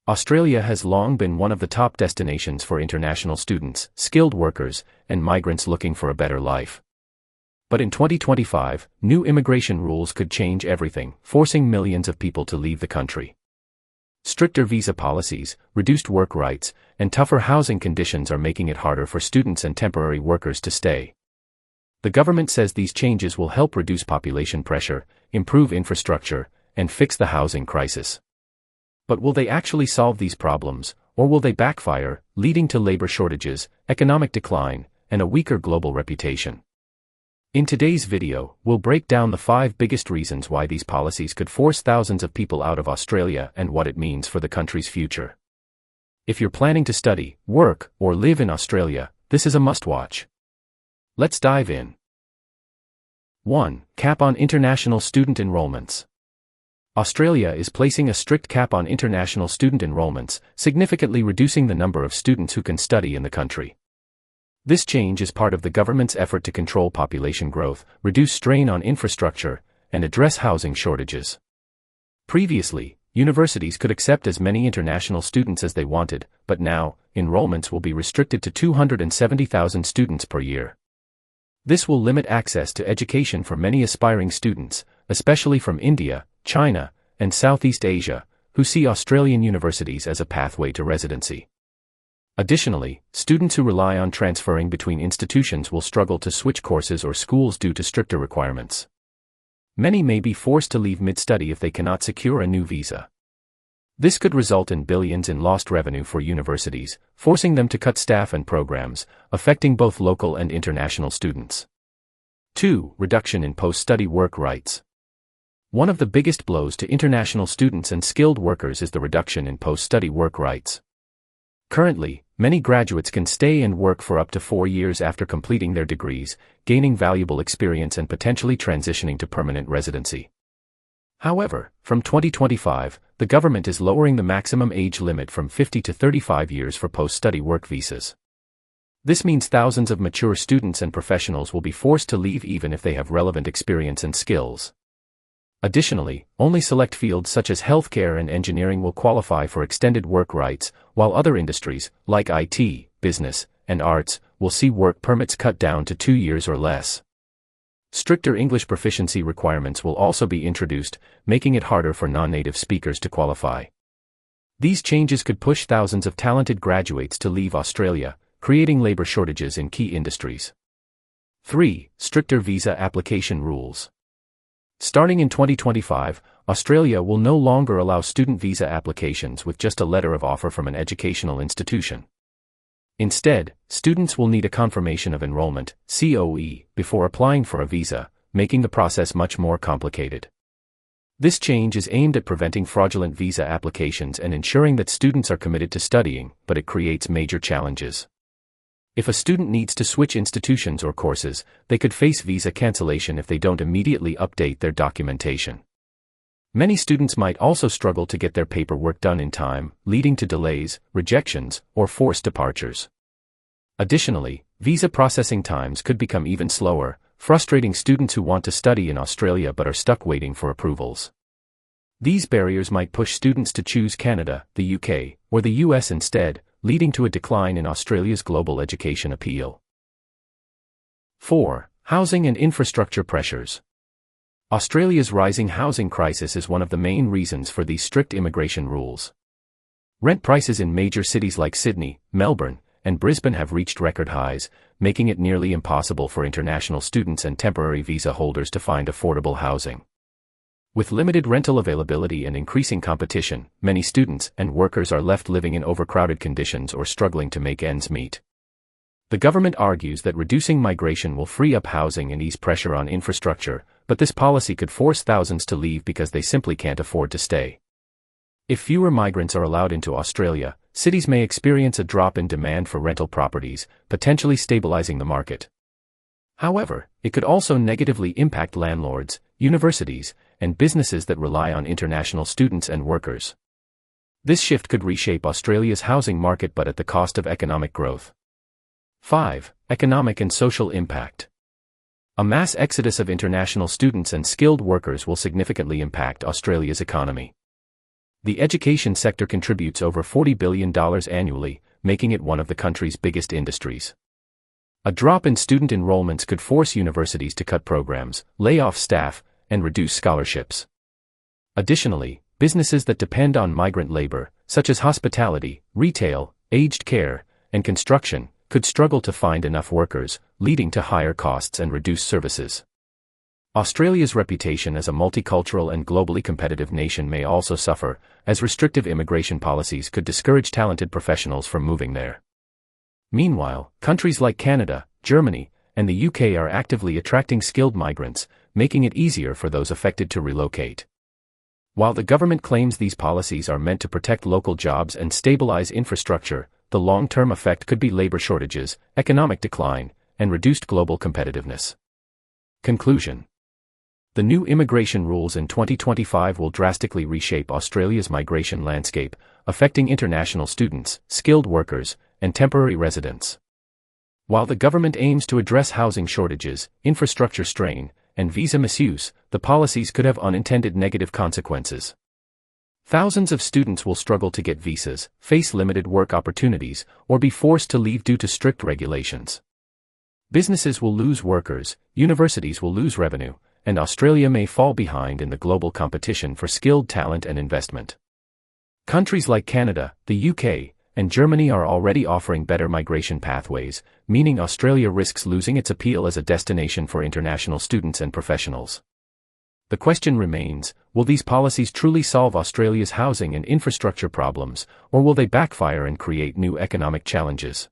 Australia has long been one of the top destinations for international students, skilled workers, and migrants looking for a better life. But in 2025, new immigration rules could change everything, forcing millions of people to leave the country. Stricter visa policies, reduced work rights, and tougher housing conditions are making it harder for students and temporary workers to stay. The government says these changes will help reduce population pressure, improve infrastructure, and fix the housing crisis. But will they actually solve these problems, or will they backfire, leading to labor shortages, economic decline, and a weaker global reputation? In today's video, we'll break down the 5 biggest reasons why these policies could force thousands of people out of Australia and what it means for the country's future. If you're planning to study, work, or live in Australia, this is a must-watch. Let's dive in. 1. Cap on international student enrollments. Australia is placing a strict cap on international student enrollments, significantly reducing the number of students who can study in the country. This change is part of the government's effort to control population growth, reduce strain on infrastructure, and address housing shortages. Previously, universities could accept as many international students as they wanted, but now, enrollments will be restricted to 270,000 students per year. This will limit access to education for many aspiring students, especially from India, China, and Southeast Asia, who see Australian universities as a pathway to residency. Additionally, students who rely on transferring between institutions will struggle to switch courses or schools due to stricter requirements. Many may be forced to leave mid-study if they cannot secure a new visa. This could result in billions in lost revenue for universities, forcing them to cut staff and programs, affecting both local and international students. 2. Reduction in post-study work rights. One of the biggest blows to international students and skilled workers is the reduction in post-study work rights. Currently, many graduates can stay and work for up to 4 years after completing their degrees, gaining valuable experience and potentially transitioning to permanent residency. However, from 2025, the government is lowering the maximum age limit from 50 to 35 years for post-study work visas. This means thousands of mature students and professionals will be forced to leave even if they have relevant experience and skills. Additionally, only select fields such as healthcare and engineering will qualify for extended work rights, while other industries, like IT, business, and arts, will see work permits cut down to 2 years or less. Stricter English proficiency requirements will also be introduced, making it harder for non-native speakers to qualify. These changes could push thousands of talented graduates to leave Australia, creating labor shortages in key industries. 3. Stricter visa application rules. Starting in 2025, Australia will no longer allow student visa applications with just a letter of offer from an educational institution. Instead, students will need a confirmation of enrollment, COE, before applying for a visa, making the process much more complicated. This change is aimed at preventing fraudulent visa applications and ensuring that students are committed to studying, but it creates major challenges. If a student needs to switch institutions or courses, they could face visa cancellation if they don't immediately update their documentation. Many students might also struggle to get their paperwork done in time, leading to delays, rejections, or forced departures. Additionally, visa processing times could become even slower, frustrating students who want to study in Australia but are stuck waiting for approvals. These barriers might push students to choose Canada, the UK, or the US instead, leading to a decline in Australia's global education appeal. 4. Housing and infrastructure pressures. Australia's rising housing crisis is one of the main reasons for these strict immigration rules. Rent prices in major cities like Sydney, Melbourne, and Brisbane have reached record highs, making it nearly impossible for international students and temporary visa holders to find affordable housing. With limited rental availability and increasing competition, many students and workers are left living in overcrowded conditions or struggling to make ends meet. The government argues that reducing migration will free up housing and ease pressure on infrastructure, but this policy could force thousands to leave because they simply can't afford to stay. If fewer migrants are allowed into Australia, cities may experience a drop in demand for rental properties, potentially stabilizing the market. However, it could also negatively impact landlords, universities, and businesses that rely on international students and workers. This shift could reshape Australia's housing market but at the cost of economic growth. 5. Economic and social impact. A mass exodus of international students and skilled workers will significantly impact Australia's economy. The education sector contributes over $40 billion annually, making it one of the country's biggest industries. A drop in student enrollments could force universities to cut programs, lay off staff, and reduce scholarships. Additionally, businesses that depend on migrant labor, such as hospitality, retail, aged care, and construction, could struggle to find enough workers, leading to higher costs and reduced services. Australia's reputation as a multicultural and globally competitive nation may also suffer, as restrictive immigration policies could discourage talented professionals from moving there. Meanwhile, countries like Canada, Germany, and the UK are actively attracting skilled migrants, making it easier for those affected to relocate. While the government claims these policies are meant to protect local jobs and stabilize infrastructure, the long-term effect could be labor shortages, economic decline, and reduced global competitiveness. Conclusion. The new immigration rules in 2025 will drastically reshape Australia's migration landscape, affecting international students, skilled workers, and temporary residents. While the government aims to address housing shortages, infrastructure strain, and visa misuse, the policies could have unintended negative consequences. Thousands of students will struggle to get visas, face limited work opportunities, or be forced to leave due to strict regulations. Businesses will lose workers, universities will lose revenue, and Australia may fall behind in the global competition for skilled talent and investment. Countries like Canada, the UK, and Germany are already offering better migration pathways, meaning Australia risks losing its appeal as a destination for international students and professionals. The question remains, will these policies truly solve Australia's housing and infrastructure problems, or will they backfire and create new economic challenges?